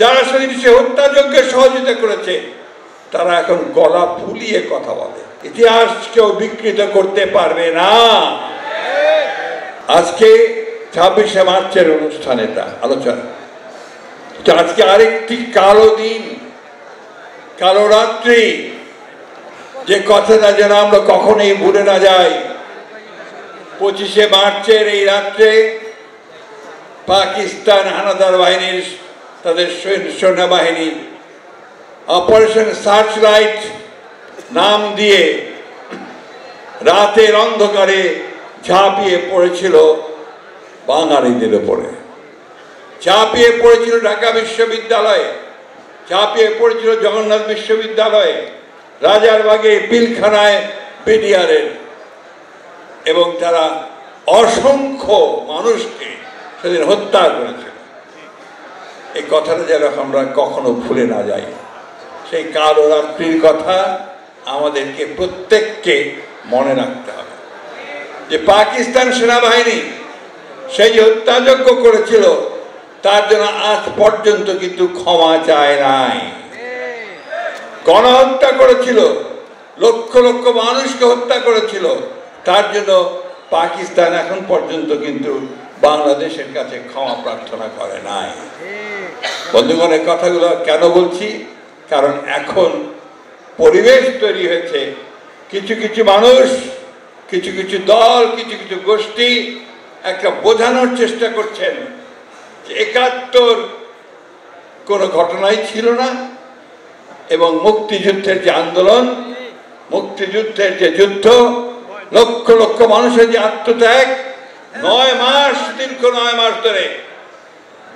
যারা সেদিন সে হত্যাযজ্ঞে সহযোগিতা করেছে তারা এখন গলা ফুলিয়ে কথা বলে। ইতিহাস কেউ বিকৃত করতে পারবে না। আজকে 26শে মার্চের অনুষ্ঠান, এটা আলোচনা। আজকে আরেকটি কালো দিন, কালো রাত্রি, যে কথাটা যেন আমরা কখনোই ভুলে না যাই। 25শে মার্চের এই রাত্রে পাকিস্তান হানাদার বাহিনীর, তাদের সৈন্যবাহিনী অপারেশন সার্চলাইট নাম দিয়ে রাতের অন্ধকারে ঝাঁপিয়ে পড়েছিল বাঙালিদের উপরে, ঝাঁপিয়ে পড়েছিল ঢাকা বিশ্ববিদ্যালয়ে, ঝাঁপিয়ে পড়েছিল জগন্নাথ বিশ্ববিদ্যালয়ে, রাজারবাগে, পিলখানায়, বিডিআরের, এবং তারা অসংখ্য মানুষকে সেদিন হত্যা করেছিল। এই কথাটা যেন আমরা কখনো ভুলে না যাই। সেই কালো রাত্রির কথা আমাদেরকে প্রত্যেককে মনে রাখতে হবে, যে পাকিস্তান সেনাবাহিনী সেই যে হত্যাযজ্ঞ করেছিল তার জন্য আজ পর্যন্ত কিন্তু ক্ষমা চায় নাই। গণহত্যা করেছিল, লক্ষ লক্ষ মানুষকে হত্যা করেছিল, তার জন্য পাকিস্তান এখন পর্যন্ত কিন্তু বাংলাদেশের কাছে ক্ষমা প্রার্থনা করে নাই। বন্ধুগণ, এই কথাগুলো কেন বলছি? কারণ এখন পরিবেশ তৈরি হয়েছে, কিছু কিছু মানুষ, কিছু কিছু দল, কিছু কিছু গোষ্ঠী একটা বোঝানোর চেষ্টা করছেন যে 71 কোনো ঘটনাই ছিল না, এবং মুক্তিযুদ্ধের যে আন্দোলন, মুক্তিযুদ্ধের যে যুদ্ধ, লক্ষ লক্ষ মানুষের যে আত্মত্যাগ, 9 মাস, দীর্ঘ 9 মাস ধরে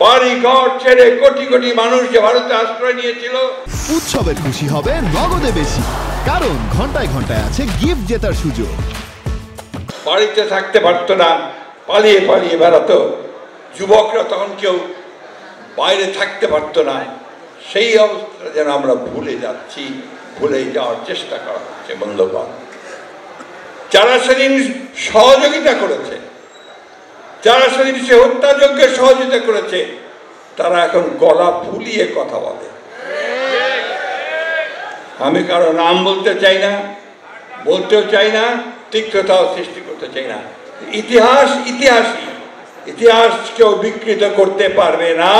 বাড়ি ঘর ছেড়ে কোটি কোটি মানুষ যে ভারতে আশ্রয় নিয়েছিল। উৎসবের খুশি হবে নগদে বেশি, কারণ ঘন্টায় ঘন্টায় আছে গিফট জেতার সুযোগ। বাড়িতে থাকতে পারতো না, পালিয়ে পালিয়ে বেড়াতো। যুবকরা তখন কেউ বাইরে থাকতে পারতো না। সেই অবস্থা যেন আমরা ভুলে যাচ্ছি, ভুলে যাওয়ার চেষ্টা করা হচ্ছে। বন্ধুগণ, যারা সেদিন সহযোগিতা করেছে, যারা সেদিন সে হত্যাযজ্ঞে সহযোগিতা করেছে, তারা এখন গলা ফুলিয়ে কথা বলে। আমি কারো নাম বলতে চাই না, বলতেও চাই না, তিক্ততাও সৃষ্টি করতে চাই না। ইতিহাস ইতিহাসই, ইতিহাস কেউ বিকৃত করতে পারবে না।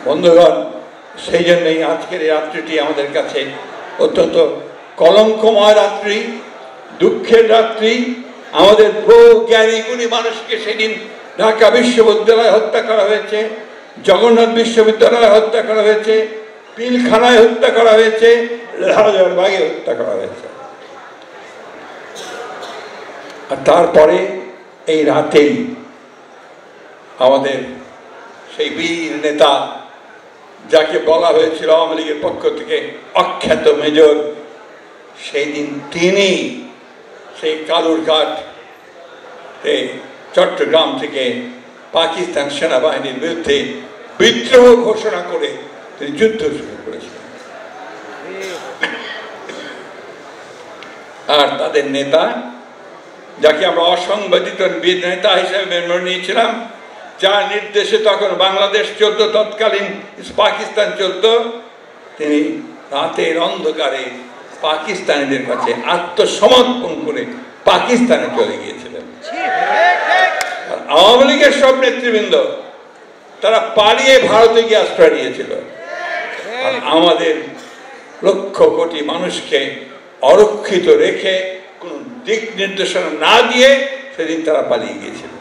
বন্ধুগণ, সেই জন্যই আজকের এই রাত্রিটি আমাদের কাছে অত্যন্ত কলঙ্কময় রাত্রি, দুঃখের রাত্রি। আমাদের বহু জ্ঞানী গুণী মানুষকে সেদিন ঢাকা বিশ্ববিদ্যালয়ে হত্যা করা হয়েছে, জগন্নাথ বিশ্ববিদ্যালয়ে হত্যা করা হয়েছে, পিলখানায় হত্যা করা হয়েছে, রাজারবাগে হত্যা করা হয়েছে। আর তারপরে এই রাতেই আমাদের সেই বীর নেতা, যাকে বলা হয়েছিল আওয়ামী লীগের পক্ষ থেকে অখ্যাত মেজর, সেই দিন তিনি সেই কালুরঘাট চট্টগ্রাম থেকে পাকিস্তান সেনাবাহিনীর বিরুদ্ধে বিদ্রোহ ঘোষণা করে তিনি যুদ্ধ শুরু করেছিলেন। আর তাদের নেতা, যাকে আমরা অসংবাদিত নেতা হিসেবে মেনে নিয়েছিলাম, যার নির্দেশে তখন বাংলাদেশ চলত, তৎকালীন পাকিস্তান চলত, তিনি রাতের অন্ধকারে পাকিস্তানিদের কাছে আত্মসমর্পণ করে পাকিস্তানে চলে গিয়েছিলেন। আওয়ামী লীগের সব নেতৃবৃন্দ তারা পালিয়ে ভারতে গিয়ে আশ্রয় নিয়েছিল। আর আমাদের লক্ষ কোটি মানুষকে অরক্ষিত রেখে কোন দিক নির্দেশনা না দিয়ে সেদিন তারা পালিয়ে গিয়েছিল।